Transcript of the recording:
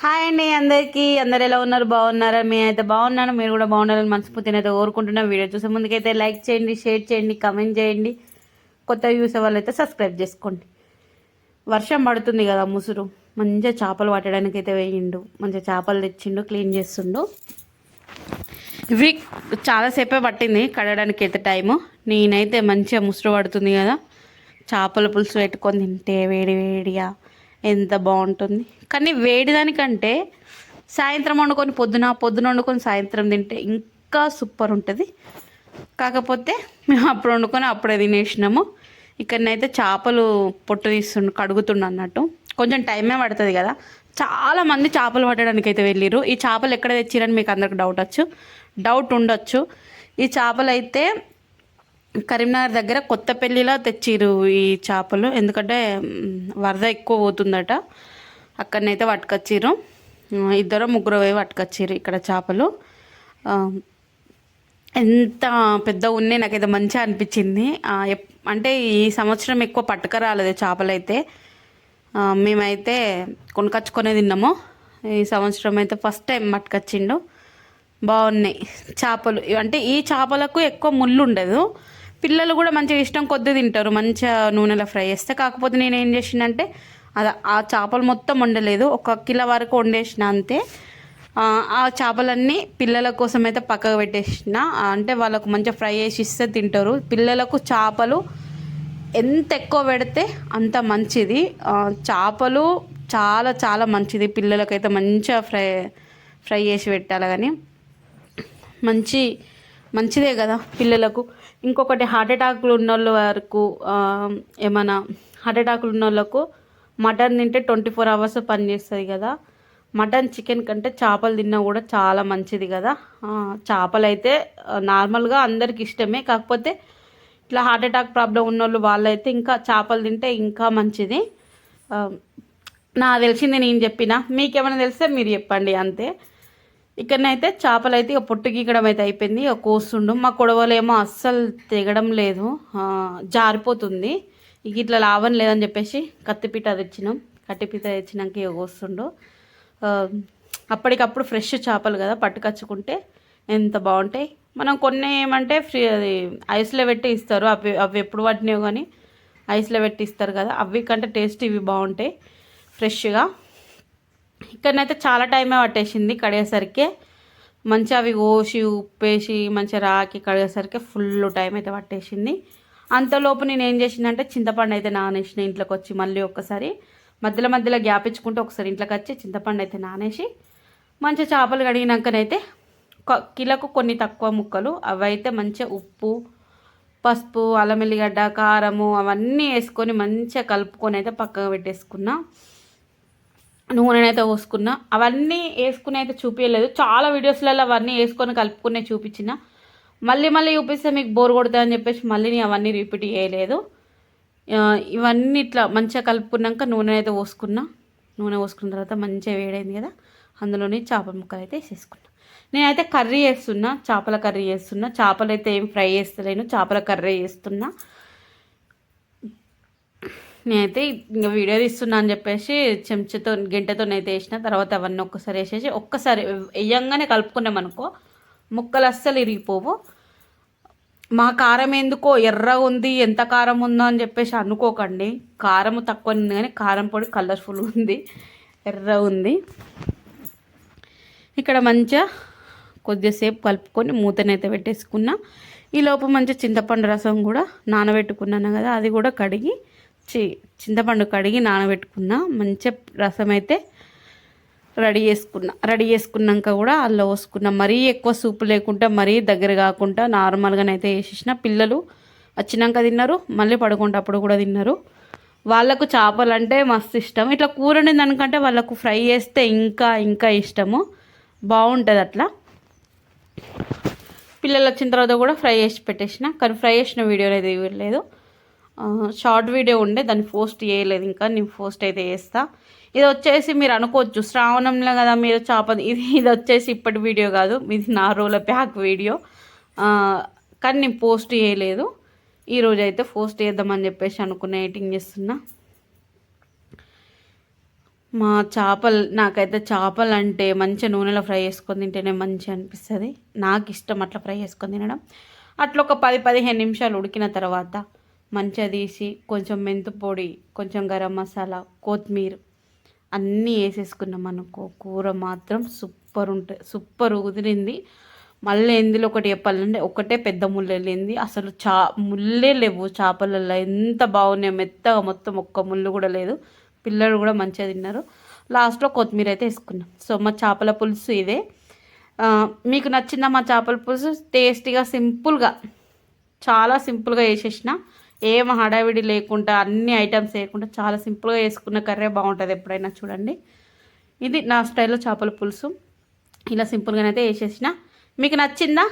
Hi అండి అందరికీ. అందరు ఎలా ఉన్నారు? బాగున్నారా? మేమైతే బాగున్నాను, మీరు కూడా బాగున్నారని మనస్ఫూర్తిని అయితే కోరుకుంటున్నా. వీడియో చూసే ముందుకైతే లైక్ చేయండి, షేర్ చేయండి, కమెంట్ చేయండి. కొత్త చూసే వాళ్ళు అయితే సబ్స్క్రైబ్ చేసుకోండి. వర్షం పడుతుంది కదా, ముసురు మంచిగా చేపలు పట్టడానికి అయితే వేయిండు. మంచిగా చేపలు తెచ్చిండు, క్లీన్ చేస్తుండు. ఇవి చాలాసేపే పట్టింది కడగడానికి అయితే టైము. నేనైతే మంచిగా ముసురు పడుతుంది కదా, చేపల పులుసు పెట్టుకొని తింటే వేడి వేడిగా ఎంత బాగుంటుంది. కానీ వేడిదానికంటే సాయంత్రం వండుకొని పొద్దున వండుకొని సాయంత్రం తింటే ఇంకా సూపర్ ఉంటుంది. కాకపోతే మేము అప్పుడు వండుకొని అప్పుడే తినేసినాము. ఇక్కడనైతే చేపలు పొట్టు కడుగుతుండ అన్నట్టు. కొంచెం టైమే పడుతుంది కదా. చాలామంది చేపలు పట్టడానికి అయితే వెళ్ళిరు. ఈ చేపలు ఎక్కడ తెచ్చిరని మీకు అందరికి డౌట్ ఉండొచ్చు. ఈ చేపలు అయితే కరీంనగర్ దగ్గర కొత్తపల్లిలో తెచ్చిరు ఈ చేపలు. ఎందుకంటే వరద ఎక్కువ పోతుందట, అక్కడనైతే పట్టుకొచ్చిరు. ఇద్దరు ముగ్గురు పోయి పట్టుకొచ్చిరు ఇక్కడ చేపలు. ఎంత పెద్ద ఉన్నాయి, నాకైతే మంచిగా అనిపించింది. అంటే ఈ సంవత్సరం ఎక్కువ పట్టుకరాలేదు చేపలు అయితే. మేమైతే కొనుకొచ్చుకొనే తిన్నాము. ఈ సంవత్సరం అయితే ఫస్ట్ టైం పట్టుకొచ్చిండు. బాగున్నాయి చేపలు. అంటే ఈ చేపలకు ఎక్కువ ముళ్ళు ఉండదు. పిల్లలు కూడా మంచిగా ఇష్టం కొద్ది తింటారు, మంచిగా నూనెలో ఫ్రై చేస్తే. కాకపోతే నేను ఏం చేసినంటే ఆ చేపలు మొత్తం వండలేదు, 1 కిలో వరకు వండేసిన అంతే. ఆ చేపలన్నీ పిల్లల కోసం అయితే పక్కకు పెట్టేసిన. అంటే వాళ్ళకు మంచిగా ఫ్రై చేసి ఇస్తే తింటారు. పిల్లలకు చేపలు ఎంత ఎక్కువ పెడితే అంత మంచిది. చేపలు చాలా చాలా మంచిది. పిల్లలకైతే మంచిగా ఫ్రై చేసి పెట్టాలి. కానీ మంచిదే కదా పిల్లలకు. ఇంకొకటి హార్ట్ అటాక్లు ఉన్న వరకు, ఏమైనా హార్ట్ అటాక్లు ఉన్న వాళ్ళకు మటన్ తింటే 24 అవర్స్ పనిచేస్తుంది కదా. మటన్ చికెన్ కంటే చేపలు తిన్నా కూడా చాలా మంచిది కదా. చేపలు అయితే నార్మల్గా అందరికి ఇష్టమే. కాకపోతే ఇట్లా హార్ట్ అటాక్ ప్రాబ్లం ఉన్నోళ్ళు వాళ్ళైతే ఇంకా చేపలు తింటే ఇంకా మంచిది. నాకు తెలిసింది నేను చెప్పిన, మీకేమైనా తెలిస్తే మీరు చెప్పండి అంతే. ఇక్కడనైతే చేపలు అయితే పొట్టు గీకడం అయితే అయిపోయింది. కోస్తుండు. మా కొడవలేమో అస్సలు తెగడం లేదు, జారిపోతుంది. ఇక ఇట్లా లాభం లేదని చెప్పేసి కత్తిపీట తెచ్చినాం. కత్తిపీట తెచ్చినాక ఇక కోస్తుండు. అప్పటికప్పుడు ఫ్రెష్ చేపలు కదా, పట్టుకచ్చుకుంటే ఎంత బాగుంటాయి. మనం కొన్ని ఏమంటే అది ఐస్లో పెట్టి ఇస్తారు. అవి ఎప్పుడు పట్టినాయో కానీ ఐస్లో పెట్టి ఇస్తారు కదా, అవి కంటే టేస్ట్ ఇవి బాగుంటాయి ఫ్రెష్గా. ఇక్కడనైతే చాలా టైమే పట్టేసింది కడిగేసరికి. మంచిగా అవి కోసి ఉప్పేసి మంచిగా రాకి కడిగేసరికి ఫుల్ టైం అయితే పట్టేసింది. అంతలోపు నేను ఏం చేసిందంటే చింతపండు అయితే నానేసిన. ఇంట్లోకి వచ్చి మళ్ళీ ఒక్కసారి మధ్యలో గ్యాప్ ఇచ్చుకుంటే ఒకసారి ఇంట్లోకి వచ్చి చింతపండు అయితే నానేసి మంచిగా చేపలు కడిగినాకనైతే కిలోకు కొన్ని తక్కువ ముక్కలు అవి అయితే మంచిగా ఉప్పు, పసుపు, అల్లం ఎల్లిగడ్డ, కారము అవన్నీ వేసుకొని మంచిగా కలుపుకొని అయితే పక్కకు పెట్టేసుకున్నా. నూనెనైతే పోసుకున్నా. అవన్నీ వేసుకుని అయితే చూపించలేదు. చాలా వీడియోస్లలో అవన్నీ వేసుకొని కలుపుకునే చూపించిన. మళ్ళీ చూపిస్తే మీకు బోర్ కొడుతుందని చెప్పేసి మళ్ళీ నేను అవన్నీ రిపీట్ చేయలేదు. ఇవన్నీ ఇట్లా మంచిగా కలుపుకున్నాక నూనె అయితే పోసుకున్నా. నూనె పోసుకున్న తర్వాత మంచిగా వేడైంది కదా, అందులోనే చేపల ముక్కలు అయితే వేసేసుకున్నా. నేనైతే కర్రీ చేస్తున్నా, చేపల కర్రీ చేస్తున్నా. చేపలు అయితే ఏం ఫ్రై చేస్తలేను, చేపల కర్రీ చేస్తున్నా. నేనైతే ఇంకా వీడియో తీస్తున్నా అని చెప్పేసి చెంచాతో గంటతోనైతే వేసిన. తర్వాత అవన్నీ ఒక్కసారి వేసేసి ఒక్కసారి వేయంగానే కలుపుకున్నామనుకో ముక్కలు అస్సలు ఇరిగిపోవు. మా కారం ఎందుకో ఎర్రగా ఉంది, ఎంత కారం ఉందో అని చెప్పేసి అనుకోకండి. కారం తక్కువ ఉంది కానీ కారం పొడి కలర్ఫుల్ ఉంది, ఎర్ర ఉంది. ఇక్కడ మంచిగా కొద్దిసేపు కలుపుకొని మూతనైతే పెట్టేసుకున్నా. ఈలోపు మంచిగా చింతపండు రసం కూడా నానబెట్టుకున్నాను కదా, అది కూడా కడిగి చింతపండు కడిగి నానబెట్టుకున్నా. మంచిగా రసం అయితే రెడీ చేసుకున్నాక కూడా అందులో పోసుకున్నా. మరీ ఎక్కువ సూపు లేకుండా మరీ దగ్గర కాకుండా నార్మల్గానైతే వేసేసిన. పిల్లలు వచ్చినాక తిన్నారు, మళ్ళీ పడుకుంటప్పుడు కూడా తిన్నారు. వాళ్ళకు చేపలు అంటే మస్తు ఇష్టం. ఇట్లా కూర దానికంటే వాళ్ళకు ఫ్రై చేస్తే ఇంకా ఇంకా ఇష్టము, బాగుంటుంది అట్లా. పిల్లలు వచ్చిన తర్వాత కూడా ఫ్రై చేసి పెట్టేసిన. కానీ ఫ్రై చేసిన వీడియోలో అయితే ఇవ్వలేదు, షార్ట్ వీడియో ఉండే, దాన్ని పోస్ట్ చేయలేదు. ఇంకా నేను పోస్ట్ అయితే చేస్తా. ఇది వచ్చేసి మీరు అనుకోవచ్చు శ్రావణంలో కదా మీరు చేప, ఇది వచ్చేసి ఇప్పటి వీడియో కాదు, ఇది 4 రోజుల బ్యాక్ వీడియో. కానీ నేను పోస్ట్ చేయలేదు. ఈరోజు అయితే పోస్ట్ చేద్దామని చెప్పేసి అనుకున్న ఎడిటింగ్ చేస్తున్నా. నాకైతే చేపలు అంటే మంచిగా నూనెలో ఫ్రై చేసుకొని తింటేనే మంచిగా అనిపిస్తుంది. నాకు ఇష్టం అట్లా ఫ్రై చేసుకొని తినడం. అట్లా ఒక 10-15 నిమిషాలు ఉడికిన తర్వాత మంచిగా తీసి కొంచెం మెంతు పొడి, కొంచెం గరం మసాలా, కొత్తిమీర అన్నీ వేసేసుకున్నాం అనుకో, కూర మాత్రం సూపర్ కుదిరింది. మళ్ళీ ఇందులో ఒకటి చెప్పాలంటే ఒకటే పెద్ద ముళ్ళు వెళ్ళింది. అసలు ముళ్ళే లేవు చేపలలో, ఎంత బాగున్నాయి మెత్తగా, మొత్తం ఒక్క ముళ్ళు కూడా లేదు. పిల్లలు కూడా మంచిగా తిన్నారు. లాస్ట్లో కొత్తిమీర అయితే వేసుకున్నాం. సో మా చేపల పులుసు ఇదే. మీకు నచ్చిందా మా చేపల పులుసు? టేస్టీగా సింపుల్గా, చాలా సింపుల్గా వేసేసిన, ఏం హడావిడి లేకుండా, అన్ని ఐటమ్స్ వేయకుండా చాలా సింపుల్గా వేసుకున్న కర్రీ బాగుంటుంది ఎప్పుడైనా చూడండి. ఇది నా స్టైల్లో చేపల పులుసు. ఇలా సింపుల్గానైతే వేసేసిన. మీకు నచ్చిందా?